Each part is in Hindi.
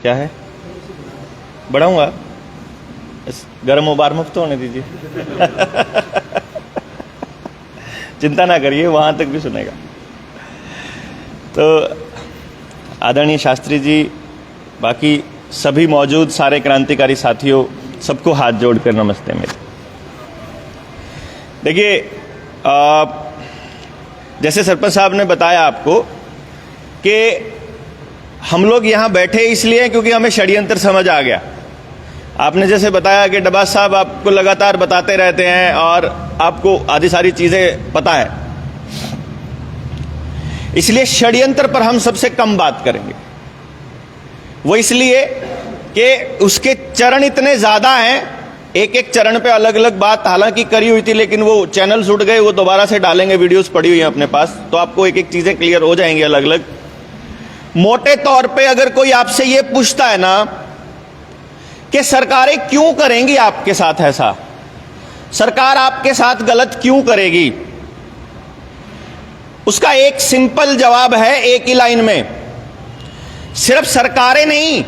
क्या है, बढ़ाऊंगा, गर्म उबार मुक्त होने दीजिए। चिंता ना करिए, वहां तक भी सुनेगा। तो आदरणीय शास्त्री जी, बाकी सभी मौजूद सारे क्रांतिकारी साथियों, सबको हाथ जोड़कर नमस्ते मेरे। देखिए, जैसे सरपंच साहब ने बताया आपको कि हम लोग यहां बैठे इसलिए क्योंकि हमें षड्यंत्र समझ आ गया। आपने जैसे बताया कि डबास साहब आपको लगातार बताते रहते हैं और आपको आधी सारी चीजें पता है, इसलिए षड्यंत्र पर हम सबसे कम बात करेंगे। वो इसलिए कि उसके चरण इतने ज्यादा हैं, एक एक चरण पे अलग अलग बात हालांकि करी हुई थी, लेकिन वो चैनल्स उठ गए, वो दोबारा से डालेंगे, वीडियोस पड़ी हुई हैं अपने पास, तो आपको एक एक चीजें क्लियर हो जाएंगी अलग अलग। मोटे तौर पे अगर कोई आपसे ये पूछता है ना कि सरकारें क्यों करेंगी आपके साथ ऐसा, सरकार आपके साथ गलत क्यों करेगी, उसका एक सिंपल जवाब है एक ही लाइन में, सिर्फ सरकारें नहीं,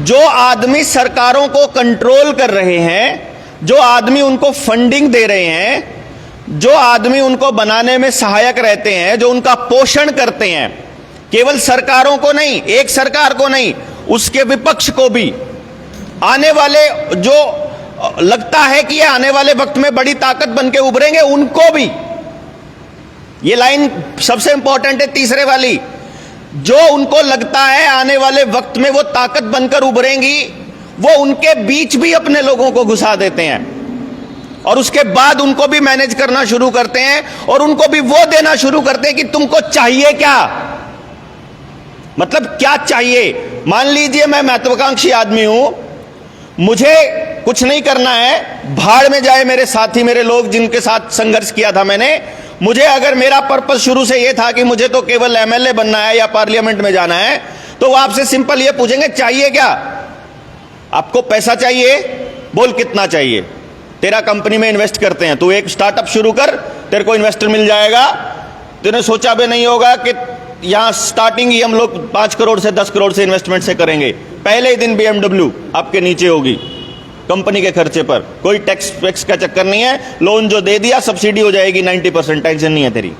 जो आदमी सरकारों को कंट्रोल कर रहे हैं, जो आदमी उनको फंडिंग दे रहे हैं, जो आदमी उनको बनाने में सहायक रहते हैं, जो उनका पोषण करते हैं, केवल सरकारों को नहीं, एक सरकार को नहीं, उसके विपक्ष को भी, आने वाले जो लगता है कि ये आने वाले वक्त में बड़ी ताकत बनके उभरेंगे, उनको भी। ये लाइन सबसे इंपॉर्टेंट है, तीसरे वाली, जो उनको लगता है आने वाले वक्त में वो ताकत बनकर उभरेंगी, वो उनके बीच भी अपने लोगों को घुसा देते हैं और उसके बाद उनको भी मैनेज करना शुरू करते हैं और उनको भी वो देना शुरू करते हैं कि तुमको चाहिए क्या, मतलब क्या चाहिए। मान लीजिए मैं महत्वाकांक्षी आदमी हूं, मुझे कुछ नहीं करना है, भाड़ में जाए मेरे साथी, मेरे लोग जिनके साथ संघर्ष किया था मैंने, मुझे अगर मेरा पर्पस शुरू से यह था कि मुझे तो केवल एमएलए बनना है या पार्लियामेंट में जाना है, तो वो आपसे सिंपल ये पूछेंगे चाहिए क्या, आपको पैसा चाहिए, बोल कितना चाहिए, तेरा कंपनी में इन्वेस्ट करते हैं, तू एक स्टार्टअप शुरू कर, तेरे को इन्वेस्टर मिल जाएगा। तूने सोचा भी नहीं होगा कि यहां स्टार्टिंग ही हम लोग 5 करोड़ से 10 करोड़ से इन्वेस्टमेंट से करेंगे, पहले ही दिन BMW आपके नीचे होगी कंपनी के खर्चे पर, कोई टैक्स का चक्कर नहीं है, लोन जो दे दिया सब्सिडी हो जाएगी 90%, टेंशन नहीं है तेरी,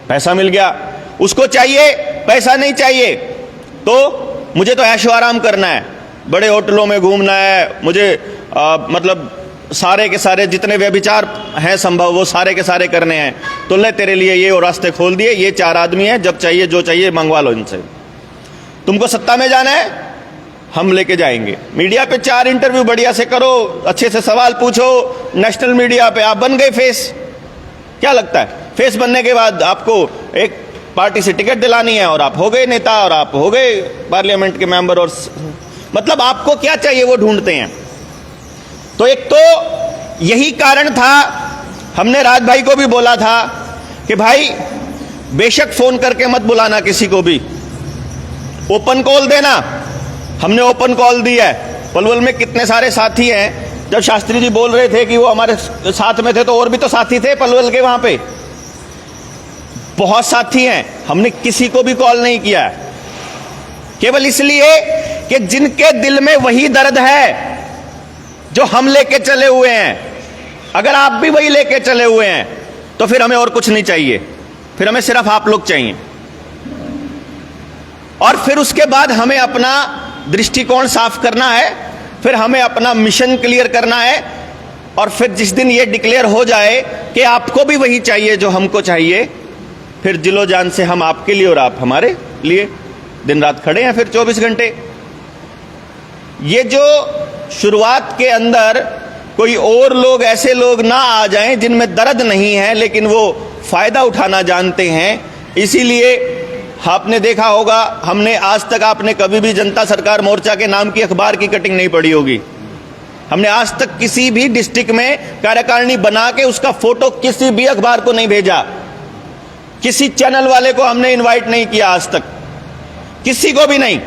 पैसा मिल गया। उसको चाहिए, पैसा नहीं चाहिए, तो मुझे तो ऐशो आराम करना है, बड़े होटलों में घूमना है, मुझे मतलब सारे के सारे जितने व्यभिचार हैं संभव वो सारे के सारे करने हैं, तो ले तेरे लिए ये और रास्ते खोल दिए, ये 4 आदमी हैं, जब चाहिए जो चाहिए मंगवा लो इनसे। तुमको सत्ता में जाना है, हम लेके जाएंगे, मीडिया पे 4 इंटरव्यू बढ़िया से करो, अच्छे से सवाल पूछो, नेशनल मीडिया पे आप बन गए फेस। क्या लगता है फेस बनने के बाद आपको एक पार्टी से टिकट दिलानी है और आप हो गए नेता और आप हो गए पार्लियामेंट के मेंबर, और मतलब आपको क्या चाहिए वो ढूंढते हैं। तो एक तो यही कारण था, हमने राज भाई को भी बोला था कि भाई बेशक फोन करके मत बुलाना किसी को भी, ओपन कॉल देना। हमने ओपन कॉल दी है, पलवल में कितने सारे साथी हैं, जब शास्त्री जी बोल रहे थे कि वो हमारे साथ में थे तो और भी तो साथी थे पलवल के, वहां पे बहुत साथी हैं, हमने किसी को भी कॉल नहीं किया है, केवल इसलिए कि जिनके दिल में वही दर्द है जो हम लेके चले हुए हैं। अगर आप भी वही लेके चले हुए हैं तो फिर हमें और कुछ नहीं चाहिए, फिर हमें सिर्फ आप लोग चाहिए। और फिर उसके बाद हमें अपना दृष्टिकोण साफ करना है, फिर हमें अपना मिशन क्लियर करना है, और फिर जिस दिन ये डिक्लेयर हो जाए कि आपको भी वही चाहिए जो हमको चाहिए, फिर दिलो जान से हम आपके लिए और आप हमारे लिए दिन रात खड़े हैं फिर 24 घंटे। ये जो शुरुआत के अंदर कोई और लोग, ऐसे लोग ना आ जाएं जिनमें दर्द नहीं है लेकिन वो फायदा उठाना जानते हैं, इसीलिए आपने देखा होगा, हमने आज तक, आपने कभी भी जनता सरकार मोर्चा के नाम की अखबार की कटिंग नहीं पड़ी होगी, हमने आज तक किसी भी डिस्ट्रिक्ट में कार्यकारिणी बना के उसका फोटो किसी भी अखबार को नहीं भेजा, किसी चैनल वाले को हमने इनवाइट नहीं किया आज तक, किसी को भी नहीं।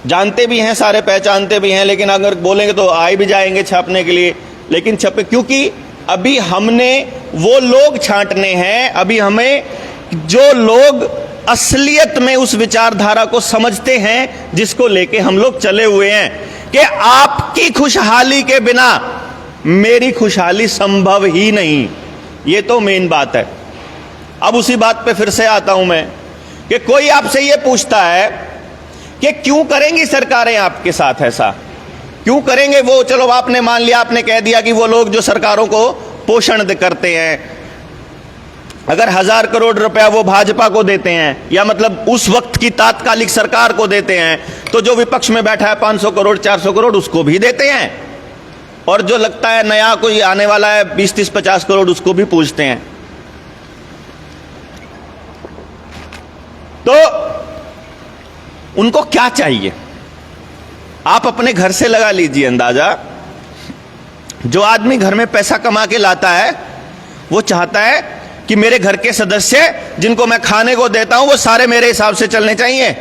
जानते भी हैं सारे, पहचानते भी हैं, लेकिन अगर बोलेंगे तो आए भी जाएंगे छापने के लिए, लेकिन छपे, क्योंकि अभी हमने वो लोग छांटने हैं, अभी हमें जो लोग असलियत में उस विचारधारा को समझते हैं जिसको लेके हम लोग चले हुए हैं कि आपकी खुशहाली के बिना मेरी खुशहाली संभव ही नहीं। ये तो मेन बात है। अब उसी बात पे फिर से आता हूं मैं कि कोई आपसे ये पूछता है कि क्यों करेंगी सरकारें आपके साथ ऐसा, क्यों करेंगे वो। चलो आपने मान लिया, आपने कह दिया कि वो लोग जो सरकारों को पोषण करते हैं, अगर 1000 करोड़ रुपया वो भाजपा को देते हैं या मतलब उस वक्त की तात्कालिक सरकार को देते हैं, तो जो विपक्ष में बैठा है 500 करोड़ 400 करोड़ उसको भी देते हैं, और जो लगता है नया कोई आने वाला है 20 30 50 करोड़ उसको भी पूछते हैं। तो उनको क्या चाहिए आप अपने घर से लगा लीजिए अंदाजा। जो आदमी घर में पैसा कमा के लाता है वो चाहता है कि मेरे घर के सदस्य जिनको मैं खाने को देता हूं वो सारे मेरे हिसाब से चलने चाहिए।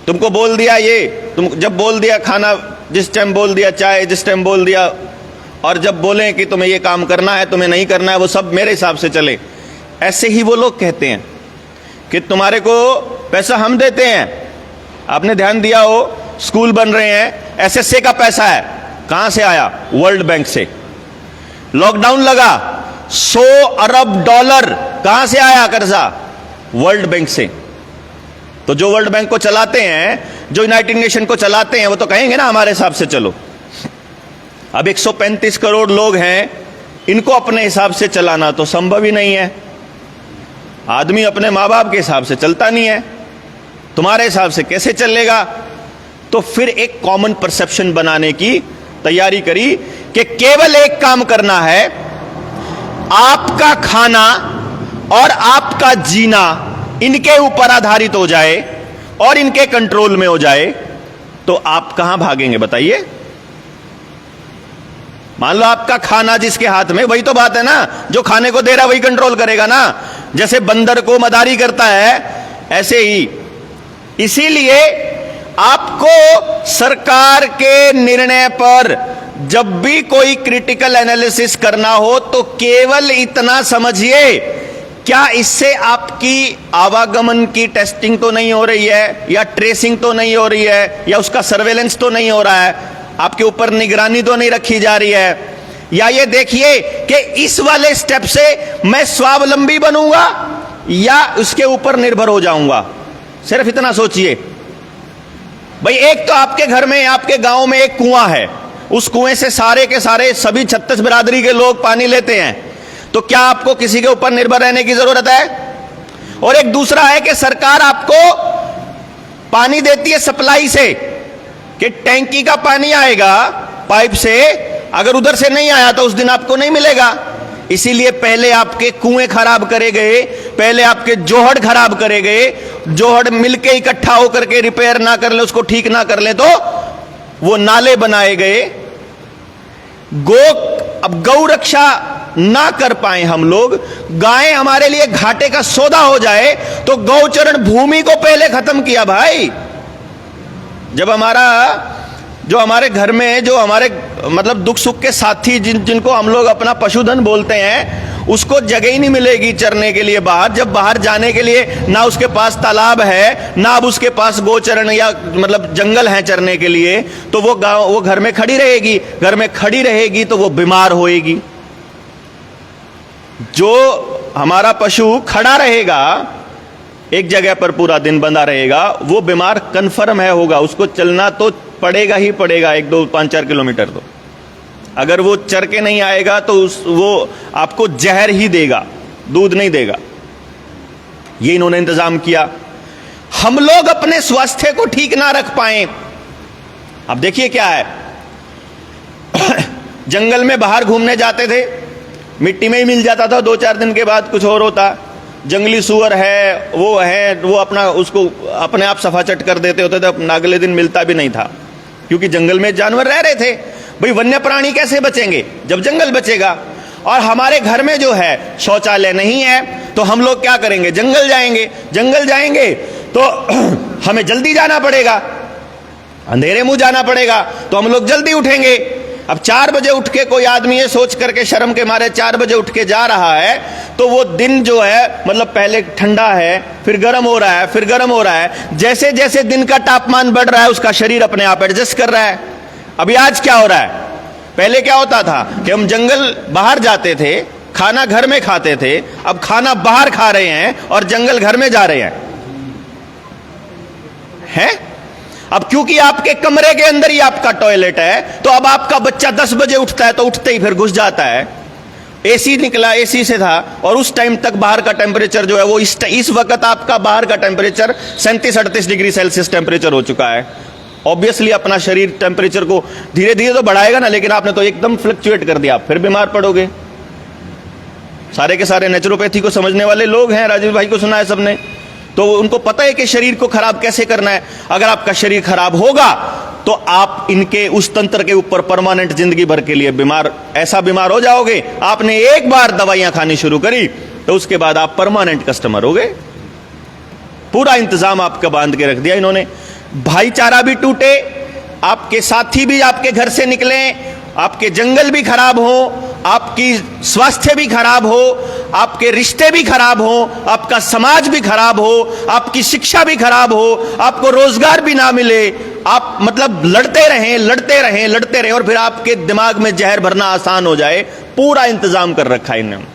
तुमको बोल दिया ये, तुम जब बोल दिया खाना, जिस टाइम बोल दिया चाय, जिस टाइम बोल दिया, और जब बोले कि तुम्हें ये काम करना है तुम्हें नहीं करना है वो सब मेरे हिसाब से चले। ऐसे ही वो लोग कहते हैं कि तुम्हारे को पैसा हम देते हैं। आपने ध्यान दिया हो स्कूल बन रहे हैं, एसएसए का पैसा है, कहां से आया? वर्ल्ड बैंक से। लॉकडाउन लगा, 100 अरब डॉलर कहां से आया कर्जा? वर्ल्ड बैंक से। तो जो वर्ल्ड बैंक को चलाते हैं, जो यूनाइटेड नेशन को चलाते हैं, वो तो कहेंगे ना हमारे हिसाब से चलो। अब 135 करोड़ लोग हैं, इनको अपने हिसाब से चलाना तो संभव ही नहीं है। आदमी अपने मां बाप के हिसाब से चलता नहीं है, तुम्हारे हिसाब से कैसे चलेगा? तो फिर एक कॉमन परसेप्शन बनाने की तैयारी करी कि केवल एक काम करना है, आपका खाना और आपका जीना इनके ऊपर आधारित हो जाए और इनके कंट्रोल में हो जाए, तो आप कहां भागेंगे बताइए? मान लो आपका खाना जिसके हाथ में, वही तो बात है ना, जो खाने को दे रहा है वही कंट्रोल करेगा ना। जैसे बंदर को मदारी करता है ऐसे ही। इसीलिए आपको सरकार के निर्णय पर जब भी कोई क्रिटिकल एनालिसिस करना हो तो केवल इतना समझिए, क्या इससे आपकी आवागमन की टेस्टिंग तो नहीं हो रही है, या ट्रेसिंग तो नहीं हो रही है, या उसका सर्वेलेंस तो नहीं हो रहा है, आपके ऊपर निगरानी तो नहीं रखी जा रही है, या ये देखिए कि इस वाले स्टेप से मैं स्वावलंबी बनूंगा या उसके ऊपर निर्भर हो जाऊंगा। सिर्फ इतना सोचिए भाई। एक तो आपके घर में, आपके गांव में एक कुआं है, उस कुएं से सारे के सारे सभी 36 बिरादरी के लोग पानी लेते हैं, तो क्या आपको किसी के ऊपर निर्भर रहने की जरूरत है? और एक दूसरा है कि सरकार आपको पानी देती है सप्लाई से, कि टैंकी का पानी आएगा पाइप से, अगर उधर से नहीं आया तो उस दिन आपको नहीं मिलेगा। इसीलिए पहले आपके कुएं खराब करे गए, पहले आपके जोहड़ खराब करे गए, जोहड़ मिलके इकट्ठा होकर के रिपेयर ना कर ले, उसको ठीक ना कर ले, तो वो नाले बनाए गए। अब गौ रक्षा ना कर पाए हम लोग, गाय हमारे लिए घाटे का सौदा हो जाए, तो गौचरण भूमि को पहले खत्म किया भाई। जब जो हमारे घर में जो हमारे मतलब दुख सुख के साथी जिनको हम लोग अपना पशुधन बोलते हैं, उसको जगह ही नहीं मिलेगी चरने के लिए बाहर। जब बाहर जाने के लिए ना उसके पास तालाब है, ना अब उसके पास गोचरण या मतलब जंगल है चरने के लिए, तो वो घर में खड़ी रहेगी। घर में खड़ी रहेगी तो वो बीमार होएगी। जो हमारा पशु खड़ा रहेगा एक जगह पर पूरा दिन बंधा रहेगा, वो बीमार कन्फर्म होगा, उसको चलना तो पड़ेगा ही पड़ेगा 1 2 5 4 किलोमीटर। तो अगर वो चर के नहीं आएगा तो वो आपको जहर ही देगा, दूध नहीं देगा। ये इन्होंने इंतजाम किया। हम लोग अपने स्वास्थ्य को ठीक ना रख पाए। अब देखिए क्या है, जंगल में बाहर घूमने जाते थे, मिट्टी में ही मिल जाता था, 2-4 दिन के बाद कुछ और होता। जंगली सुअर है, वो अपना उसको अपने आप सफा चट कर देते होते थे, अगले दिन मिलता भी नहीं था, क्योंकि जंगल में जानवर रह रहे थे। भाई वन्य प्राणी कैसे बचेंगे जब जंगल बचेगा? और हमारे घर में जो है शौचालय नहीं है, तो हम लोग क्या करेंगे? जंगल जाएंगे तो हमें जल्दी जाना पड़ेगा, अंधेरे मुंह जाना पड़ेगा, तो हम लोग जल्दी उठेंगे। अब 4 बजे उठ के कोई आदमी ये सोच करके शर्म के मारे 4 बजे उठ के जा रहा है, तो वो दिन जो है मतलब पहले ठंडा है, फिर गर्म हो रहा है, फिर गर्म हो रहा है। जैसे जैसे दिन का तापमान बढ़ रहा है उसका शरीर अपने आप एडजस्ट कर रहा है। अभी आज क्या हो रहा है, पहले क्या होता था कि हम जंगल बाहर जाते थे, खाना घर में खाते थे, अब खाना बाहर खा रहे हैं और जंगल घर में जा रहे हैं। अब क्योंकि आपके कमरे के अंदर ही आपका टॉयलेट है, तो अब आपका बच्चा 10 बजे उठता है तो उठते ही फिर घुस जाता है। एसी निकला, एसी से था, और उस टाइम तक बाहर का टेम्परेचर जो है वो इस वक्त आपका बाहर का टेम्परेचर 37-38 डिग्री सेल्सियस टेम्परेचर हो चुका है। ऑब्वियसली अपना शरीर टेम्परेचर को धीरे धीरे तो बढ़ाएगा ना, लेकिन आपने तो एकदम फ्लक्चुएट कर दिया, आप फिर बीमार पड़ोगे। सारे के सारे नेचुरोपैथी को समझने वाले लोग हैं, राजीव भाई को सुना है सबने, तो उनको पता है कि शरीर को खराब कैसे करना है। अगर आपका शरीर खराब होगा तो आप इनके उस तंत्र के ऊपर परमानेंट जिंदगी भर के लिए बीमार, ऐसा बीमार हो जाओगे। आपने एक बार दवाइयां खानी शुरू करी तो उसके बाद आप परमानेंट कस्टमर हो गए। पूरा इंतजाम आपका बांध के रख दिया इन्होंने। भाईचारा भी टूटे, आपके साथी भी आपके घर से निकले, आपके जंगल भी खराब हो, आपकी स्वास्थ्य भी खराब हो, आपके रिश्ते भी खराब हो, आपका समाज भी खराब हो, आपकी शिक्षा भी खराब हो, आपको रोजगार भी ना मिले, आप मतलब लड़ते रहें और फिर आपके दिमाग में जहर भरना आसान हो जाए। पूरा इंतजाम कर रखा है इन्होंने।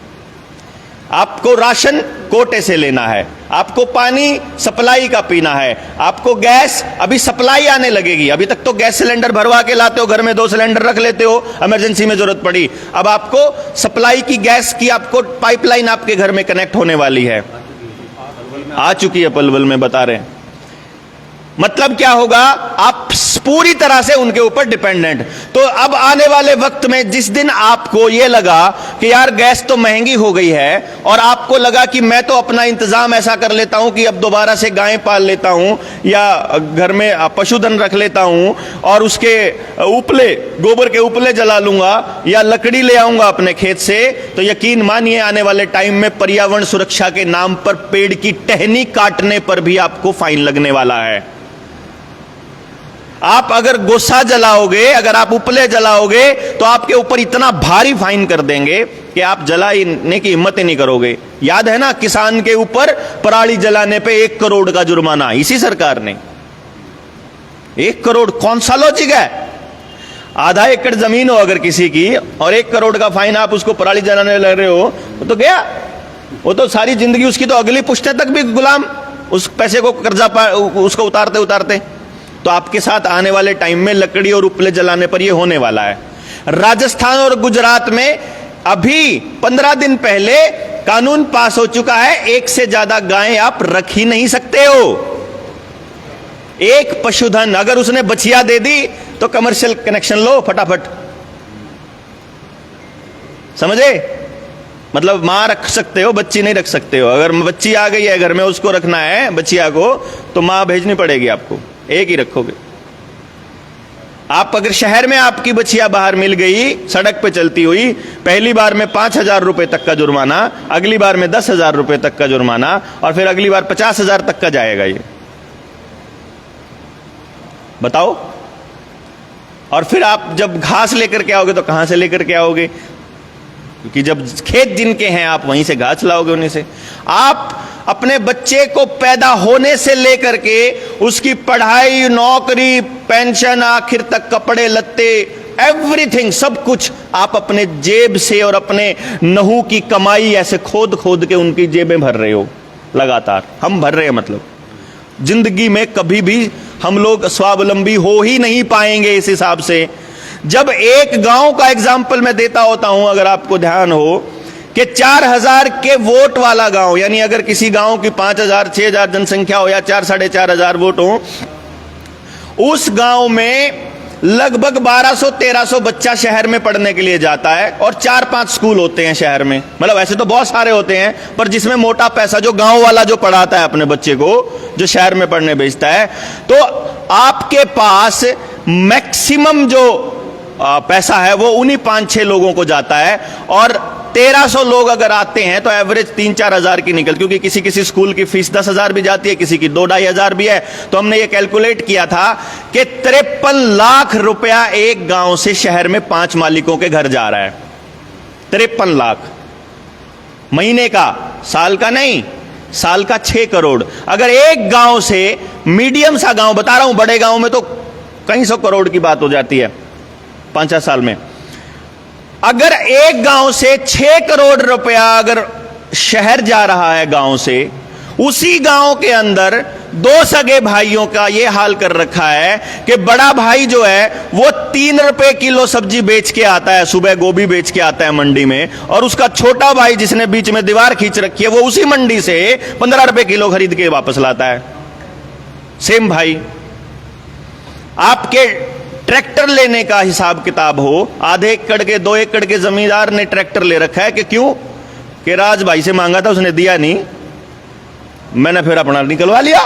आपको राशन कोटे से लेना है, आपको पानी सप्लाई का पीना है, आपको गैस अभी सप्लाई आने लगेगी। अभी तक तो गैस सिलेंडर भरवा के लाते हो, घर में 2 सिलेंडर रख लेते हो, इमरजेंसी में जरूरत पड़ी। अब आपको सप्लाई की गैस की आपको पाइपलाइन आपके घर में कनेक्ट होने वाली है, आ चुकी है, पलवल में बता रहे हैं। मतलब क्या होगा, आप पूरी तरह से उनके ऊपर डिपेंडेंट। तो अब आने वाले वक्त में जिस दिन आपको यह लगा कि यार गैस तो महंगी हो गई है, और आपको लगा कि मैं तो अपना इंतजाम ऐसा कर लेता हूं कि अब दोबारा से गायें पाल लेता हूं या घर में पशुधन रख लेता हूं और उसके उपले, गोबर के उपले जला लूंगा या लकड़ी ले आऊंगा अपने खेत से, तो यकीन मानिए आने वाले टाइम में पर्यावरण सुरक्षा के नाम पर पेड़ की टहनी काटने पर भी आपको फाइन लगने वाला है। आप अगर गोसा जलाओगे, अगर आप उपले जलाओगे, तो आपके ऊपर इतना भारी फाइन कर देंगे कि आप जलाने की हिम्मत ही नहीं करोगे। याद है ना, किसान के ऊपर पराली जलाने पे 1 करोड़ का जुर्माना इसी सरकार ने। 1 करोड़ कौन सा लॉजिक है? आधा एकड़ जमीन हो अगर किसी की और 1 करोड़ का फाइन, आप उसको पराली जलाने लग रहे हो, तो गया वो तो सारी जिंदगी उसकी तो अगली पुश्ते तक भी गुलाम, उस पैसे को कर्जा उसको उतारते उतारते। तो आपके साथ आने वाले टाइम में लकड़ी और उपले जलाने पर यह होने वाला है। राजस्थान और गुजरात में अभी 15 दिन पहले कानून पास हो चुका है, 1 से ज्यादा गायें आप रख ही नहीं सकते हो। एक पशुधन, अगर उसने बछिया दे दी तो कमर्शियल कनेक्शन लो फटाफट, समझे? मतलब मां रख सकते हो, बच्ची नहीं रख सकते हो। अगर बच्ची आ गई है घर में, उसको रखना है बच्चिया को, तो मां भेजनी पड़ेगी आपको, एक ही रखोगे आप। अगर शहर में आपकी बच्चिया बाहर मिल गई सड़क पे चलती हुई, पहली बार में 5,000 रुपए तक का जुर्माना, अगली बार में 10,000 रुपए तक का जुर्माना, और फिर अगली बार 50,000 तक का जाएगा ये, बताओ। और फिर आप जब घास लेकर के आओगे तो कहां से लेकर के आओगे? क्योंकि जब खेत जिनके हैं आप वहीं से घास लाओगे, उन्हीं से। आप अपने बच्चे को पैदा होने से लेकर के उसकी पढ़ाई, नौकरी, पेंशन, आखिर तक कपड़े लत्ते, एवरीथिंग, सब कुछ आप अपने जेब से और अपने नहू की कमाई ऐसे खोद खोद के उनकी जेबें भर रहे हो लगातार। हम भर रहे हैं, मतलब जिंदगी में कभी भी हम लोग स्वावलंबी हो ही नहीं पाएंगे इस हिसाब से। जब एक गांव का एग्जाम्पल मैं देता होता हूं, अगर आपको ध्यान हो, कि 4,000 के वोट वाला गांव, यानी अगर किसी गांव की 5,000 6,000 जनसंख्या हो या 4-4,500 वोट हो, उस गांव में लगभग 1200-1300 बच्चा शहर में पढ़ने के लिए जाता है, और 4-5 स्कूल होते हैं शहर में। मतलब ऐसे तो बहुत सारे होते हैं, पर जिसमें मोटा पैसा जो गांव वाला जो पढ़ाता है अपने बच्चे को, जो शहर में पढ़ने भेजता है, तो आपके पास मैक्सिमम जो पैसा है वो उन्हीं 5-6 लोगों को जाता है। और 1300 लोग अगर आते हैं तो एवरेज 3-4 हजार की निकल, क्योंकि किसी किसी स्कूल की फीस 10,000 भी जाती है, किसी की 2-2.5 हजार भी है। तो हमने ये कैलकुलेट किया था कि 53 लाख रुपया एक गांव से शहर में 5 मालिकों के घर जा रहा है। 53 लाख। महीने का, साल का नहीं, साल का 6 करोड़। अगर एक गांव से, मीडियम सा गांव बता रहा हूं, बड़े गांव में तो कई सौ करोड़ की बात हो जाती है 5-6 साल में। अगर एक गांव से 6 करोड़ रुपया अगर शहर जा रहा है गांव से, उसी गांव के अंदर 2 सगे भाइयों का यह हाल कर रखा है कि बड़ा भाई जो है वो 3 रुपए किलो सब्जी बेच के आता है, सुबह गोभी बेच के आता है मंडी में, और उसका छोटा भाई जिसने बीच में दीवार खींच रखी है वो उसी मंडी से 15 रुपए किलो खरीद के वापस लाता है। सेम भाई। आपके ट्रैक्टर लेने का हिसाब किताब हो, आधे एकड़ के 2 एकड़ के जमींदार ने ट्रैक्टर ले रखा है कि क्यों, कि राज भाई से मांगा था उसने दिया नहीं, मैंने फिर अपना निकलवा लिया।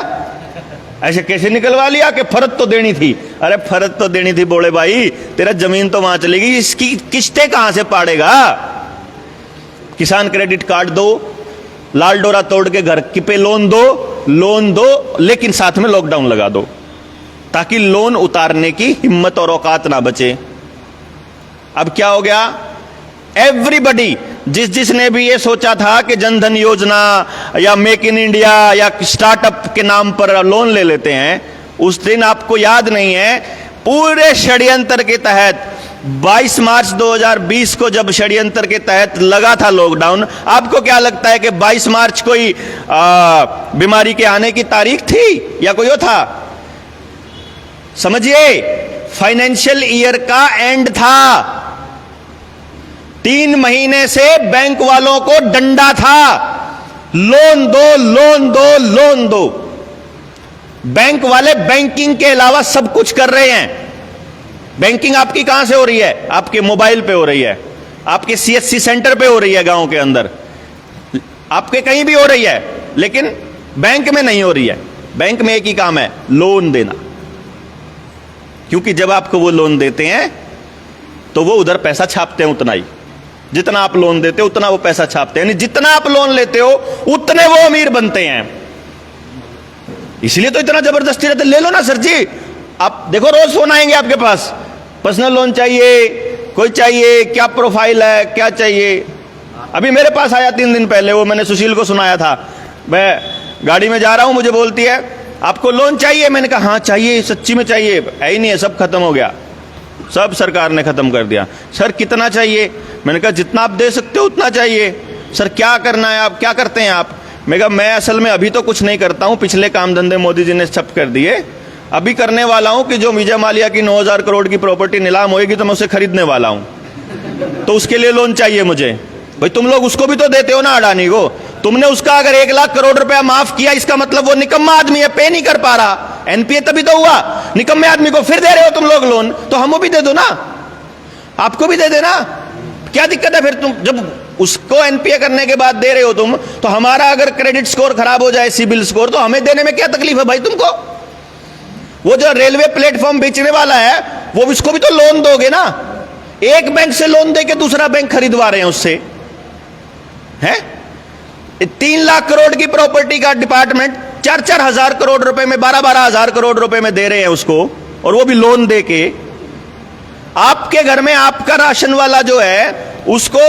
ऐसे कैसे निकलवा लिया कि फर्ज तो देनी थी। अरे फर्ज तो देनी थी बोले भाई, तेरा जमीन तो वहां चलेगी, इसकी किस्तें कहां से पाड़ेगा। किसान क्रेडिट कार्ड दो, लाल डोरा तोड़ के घर की पे लोन दो, लेकिन साथ में लॉकडाउन लगा दो ताकि लोन उतारने की हिम्मत और औकात ना बचे। अब क्या हो गया, एवरीबडी, जिसने भी ये सोचा था कि जनधन योजना या मेक इन इंडिया या स्टार्टअप के नाम पर लोन ले लेते हैं, उस दिन आपको याद नहीं है, पूरे षड्यंत्र के तहत 22 मार्च 2020 को जब षड्यंत्र के तहत लगा था लॉकडाउन, आपको क्या लगता है कि 22 मार्च कोई बीमारी के आने की तारीख थी या कोई और था? समझिए, फाइनेंशियल ईयर का एंड था। 3 महीने से बैंक वालों को डंडा था, लोन दो लोन दो लोन दो। बैंक वाले बैंकिंग के अलावा सब कुछ कर रहे हैं। बैंकिंग आपकी कहां से हो रही है? आपके मोबाइल पे हो रही है, आपके सीएससी सेंटर पे हो रही है, गांव के अंदर, आपके कहीं भी हो रही है, लेकिन बैंक में नहीं हो रही है। बैंक में एक ही काम है, लोन देना। क्योंकि जब आपको वो लोन देते हैं तो वो उधर पैसा छापते हैं, उतना ही, जितना आप लोन देते हो उतना वो पैसा छापते हैं, यानी जितना आप लोन लेते हो उतने वो अमीर बनते हैं। इसलिए तो इतना जबरदस्ती रहते, ले लो ना सर जी। आप देखो रोज फोन आएंगे आपके पास, पर्सनल लोन चाहिए, कोई चाहिए, क्या प्रोफाइल है, क्या चाहिए। अभी मेरे पास आया 3 दिन पहले, वो मैंने सुशील को सुनाया था। मैं गाड़ी में जा रहा हूं, मुझे बोलती है आपको लोन चाहिए? मैंने कहा हाँ चाहिए, सच्ची में चाहिए। है ही नहीं है, सब खत्म हो गया, सब सरकार ने खत्म कर दिया। सर कितना चाहिए? मैंने कहा जितना आप दे सकते हो उतना चाहिए। सर क्या करना है, आप क्या करते हैं आप? मैं कहा मैं असल में अभी तो कुछ नहीं करता हूं, पिछले काम धंधे मोदी जी ने ठप कर दिए। अभी करने वाला हूं कि जो विजय माल्या की 9,000 करोड़ की प्रॉपर्टी नीलाम होएगी तो मैं उसे खरीदने वाला हूं, तो उसके लिए लोन चाहिए मुझे। भाई तुम लोग उसको भी तो देते हो ना, अडानी को। तुमने उसका अगर 1 लाख करोड़ रुपया माफ किया, इसका मतलब वो निकम्मा आदमी है, पे नहीं कर पा रहा। एनपीए तभी तो हुआ, निकम्मे आदमी को फिर दे रहे हो तुम लोग लोन, तो हमको भी दे दो ना, आपको भी दे देना। क्या दिक्कत है फिर? तुम जब उसको एनपीए करने के बाद दे रहे हो तुम, तो हमारा अगर क्रेडिट स्कोर खराब हो जाए, सिबिल स्कोर, तो हमें देने में क्या तकलीफ है भाई तुमको? वो जो रेलवे प्लेटफॉर्म बेचने वाला है, वो इसको भी तो लोन दोगे ना। एक बैंक से लोन दे के दूसरा बैंक खरीदवा रहे हैं उससे, है? 3 लाख करोड़ की प्रॉपर्टी का डिपार्टमेंट 4-4 हजार करोड़ रुपए में, 12-12 हजार करोड़ रुपए में दे रहे हैं उसको, और वो भी लोन दे के। आपके घर में आपका राशन वाला जो है उसको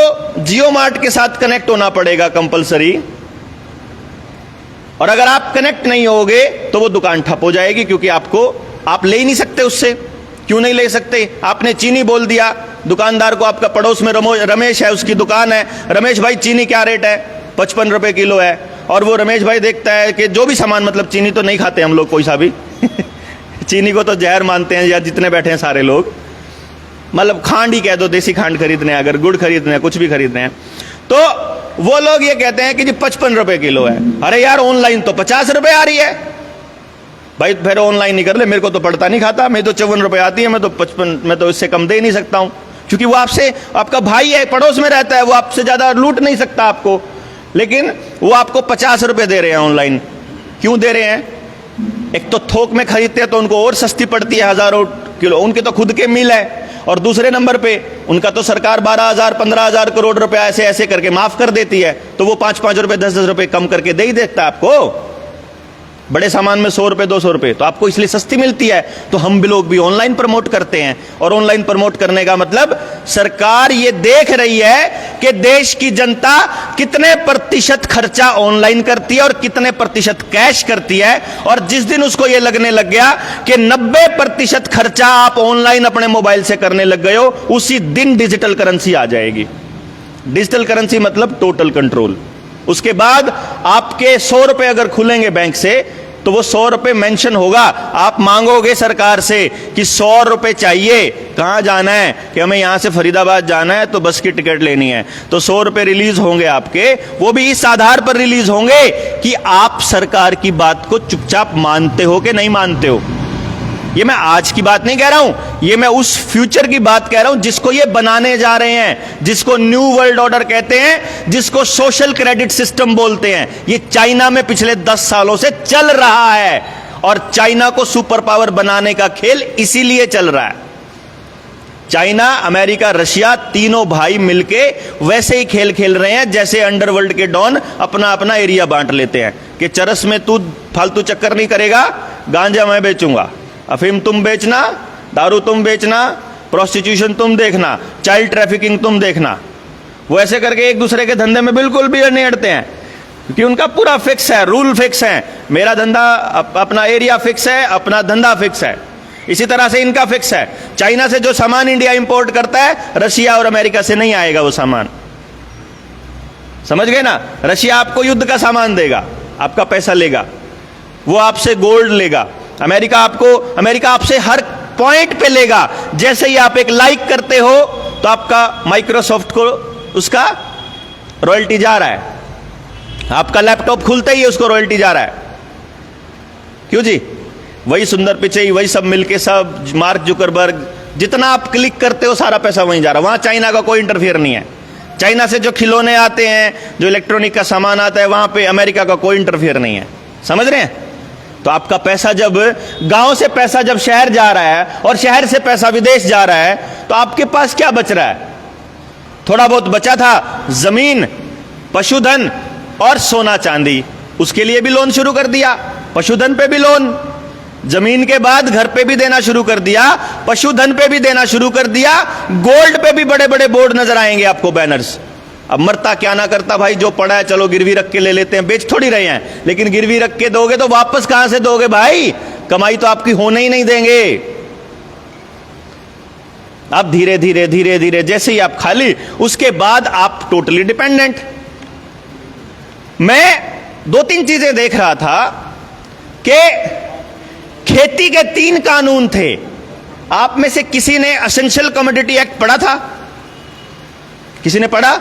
जियो मार्ट के साथ कनेक्ट होना पड़ेगा कंपलसरी, और अगर आप कनेक्ट नहीं होगे तो वो दुकान ठप हो जाएगी, क्योंकि आप ले ही नहीं सकते उससे। क्यों नहीं ले सकते? आपने चीनी बोल दिया दुकानदार को, आपका पड़ोस में रमेश है, उसकी दुकान है, रमेश भाई चीनी क्या रेट है? 55 रुपए किलो है। और वो रमेश भाई देखता है कि जो भी सामान, मतलब चीनी तो नहीं खाते हम लोग कोई सा भी चीनी को तो जहर मानते हैं, या जितने बैठे हैं सारे लोग, मतलब खांड ही कह दो, देसी खांड खरीदने हैं, अगर गुड़ खरीदने हैं, कुछ भी खरीदने हैं, तो वो लोग ये कहते हैं कि जी 55 रुपए किलो है। अरे यार ऑनलाइन तो 50 रुपए आ रही है। भाई फिर ऑनलाइन नहीं कर ले, मेरे को तो पड़ता नहीं खाता, मैं तो 54 रुपए आती है, मैं तो 55, मैं तो इससे कम दे नहीं सकता हूं, क्योंकि वो आपसे, आपका भाई है, पड़ोस में रहता है, वो आपसे ज्यादा लूट नहीं सकता आपको। लेकिन वो आपको 50 रुपए दे रहे हैं ऑनलाइन। क्यों दे रहे हैं? एक तो थोक में खरीदते हैं तो उनको और सस्ती पड़ती है, हजारों किलो, उनके तो खुद के मिल है। और दूसरे नंबर पे उनका तो सरकार 12,000 15,000 करोड़ रुपए ऐसे ऐसे करके माफ कर देती है, तो वो 5-5 रुपए 10-10 रुपए कम करके दे ही देता है आपको। बड़े सामान में 100 रुपए 200 रुपए, तो आपको इसलिए सस्ती मिलती है, तो हम भी लोग भी ऑनलाइन प्रमोट करते हैं। और ऑनलाइन प्रमोट करने का मतलब सरकार ये देख रही है कि देश की जनता कितने प्रतिशत खर्चा ऑनलाइन करती है और कितने प्रतिशत कैश करती है। और जिस दिन उसको ये लगने लग गया कि 90% खर्चा आप ऑनलाइन अपने मोबाइल से करने लग गए हो, उसी दिन डिजिटल करेंसी आ जाएगी। डिजिटल करेंसी मतलब टोटल कंट्रोल। उसके बाद आपके 100 रुपए अगर खुलेंगे बैंक से, तो वो 100 रुपए मेंशन होगा। आप मांगोगे सरकार से कि 100 रुपए चाहिए, कहां जाना है, कि हमें यहां से फरीदाबाद जाना है तो बस की टिकट लेनी है, तो 100 रुपए रिलीज होंगे आपके। वो भी इस आधार पर रिलीज होंगे कि आप सरकार की बात को चुपचाप मानते हो कि नहीं मानते हो। ये मैं आज की बात नहीं कह रहा हूं, ये मैं उस फ्यूचर की बात कह रहा हूं जिसको ये बनाने जा रहे हैं, जिसको न्यू वर्ल्ड ऑर्डर कहते हैं, जिसको सोशल क्रेडिट सिस्टम बोलते हैं। ये चाइना में पिछले 10 सालों से चल रहा है और चाइना को सुपर पावर बनाने का खेल इसीलिए चल रहा है। चाइना, अमेरिका, रशिया तीनों भाई मिलके वैसे ही खेल खेल रहे हैं जैसे अंडरवर्ल्ड के डॉन अपना अपना एरिया बांट लेते हैं कि चरस में तू फालतू चक्कर नहीं करेगा, गांजा मैं बेचूंगा, अफीम तुम बेचना, दारू तुम बेचना, प्रोस्टिट्यूशन तुम देखना, चाइल्ड ट्रैफिकिंग तुम देखना। वो ऐसे करके एक दूसरे के धंधे में बिल्कुल भी नहीं अड़ते हैं क्योंकि उनका पूरा फिक्स है, रूल फिक्स है। मेरा धंधा, अपना एरिया फिक्स है, अपना धंधा फिक्स है। इसी तरह से इनका फिक्स है। चाइना से जो सामान इंडिया इंपोर्ट करता है, रशिया और अमेरिका से नहीं आएगा वो सामान। समझ गए ना? रशिया आपको युद्ध का सामान देगा, आपका पैसा लेगा, वो आपसे गोल्ड लेगा। अमेरिका आपसे हर पॉइंट पे लेगा। जैसे ही आप एक लाइक करते हो तो आपका माइक्रोसॉफ्ट को उसका रॉयल्टी जा रहा है। आपका लैपटॉप खुलते ही उसको रॉयल्टी जा रहा है। क्यों जी? वही सुंदर पिचई, वही सब मिलके, सब मार्क जुकरबर्ग, जितना आप क्लिक करते हो सारा पैसा वहीं जा रहा है। वहां चाइना का कोई इंटरफेयर नहीं है। चाइना से जो खिलौने आते हैं, जो इलेक्ट्रॉनिक का सामान आता है, वहां पे अमेरिका का कोई इंटरफेयर नहीं है। समझ रहे हैं? तो आपका पैसा जब गांव से पैसा जब शहर जा रहा है और शहर से पैसा विदेश जा रहा है, तो आपके पास क्या बच रहा है? थोड़ा बहुत बचा था जमीन, पशुधन और सोना चांदी। उसके लिए भी लोन शुरू कर दिया, पशुधन पे भी लोन, जमीन के बाद घर पे भी देना शुरू कर दिया, पशुधन पे भी देना शुरू कर दिया, गोल्ड पे भी बड़े बड़े बोर्ड नजर आएंगे आपको, बैनर्स। अब मरता क्या ना करता भाई, जो पड़ा है चलो गिरवी रख के ले लेते हैं, बेच थोड़ी रहे हैं, लेकिन गिरवी रख के दोगे तो वापस कहां से दोगे भाई? कमाई तो आपकी होने ही नहीं देंगे। अब धीरे धीरे धीरे धीरे जैसे ही आप खाली, उसके बाद आप टोटली डिपेंडेंट। मैं 2-3 चीजें देख रहा था कि खेती के 3 कानून थे। आप में से किसी ने एसेंशियल कमोडिटी एक्ट पढ़ा था? किसी ने पढ़ा?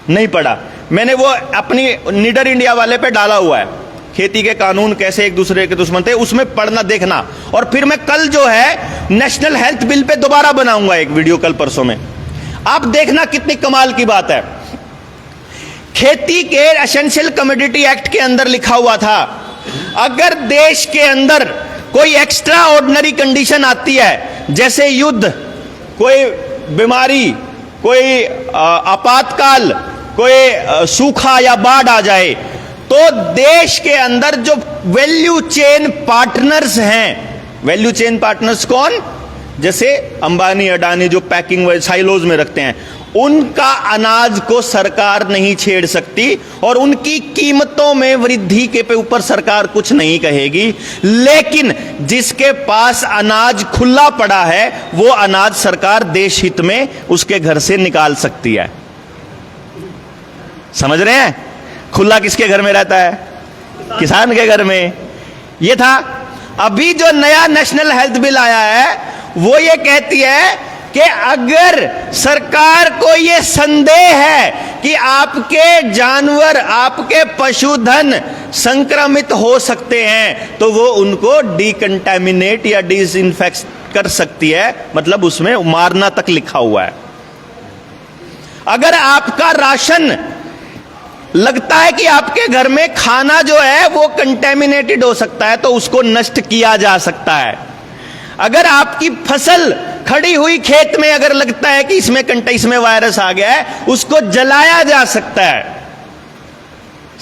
नहीं पढ़ा। मैंने वो अपनी निडर इंडिया वाले पे डाला हुआ है, खेती के कानून कैसे एक दूसरे के दुश्मन थे, उसमें पढ़ना देखना। और फिर मैं कल जो है नेशनल हेल्थ बिल पे दोबारा बनाऊंगा एक वीडियो, कल परसों में। आप देखना कितनी कमाल की बात है। खेती के एसेंशियल कमोडिटी एक्ट के अंदर लिखा हुआ था, अगर देश के अंदर कोई एक्स्ट्रा ऑर्डिनरी कंडीशन आती है, जैसे युद्ध, कोई बीमारी, कोई आपातकाल, कोई सूखा या बाढ़ आ जाए, तो देश के अंदर जो वैल्यू चेन पार्टनर्स हैं, वैल्यू चेन पार्टनर्स कौन? जैसे अंबानी, अडानी, जो पैकिंग साइलोज में रखते हैं, उनका अनाज को सरकार नहीं छेड़ सकती और उनकी कीमतों में वृद्धि के ऊपर सरकार कुछ नहीं कहेगी। लेकिन जिसके पास अनाज खुला पड़ा है, वो अनाज सरकार देश हित में उसके घर से निकाल सकती है। समझ रहे हैं? खुला किसके घर में रहता है? किसान के घर में। ये था। अभी जो नया नेशनल हेल्थ बिल आया है, वो ये कहती है कि अगर सरकार को यह संदेह है कि आपके जानवर, आपके पशुधन संक्रमित हो सकते हैं, तो वो उनको डिकंटामिनेट या डिसइंफेक्ट कर सकती है। मतलब उसमें मारना तक लिखा हुआ है। अगर आपका राशन लगता है कि आपके घर में खाना जो है वो कंटेमिनेटेड हो सकता है, तो उसको नष्ट किया जा सकता है। अगर आपकी फसल खड़ी हुई खेत में अगर लगता है कि इसमें वायरस आ गया है, उसको जलाया जा सकता है।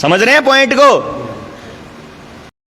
समझ रहे हैं पॉइंट को?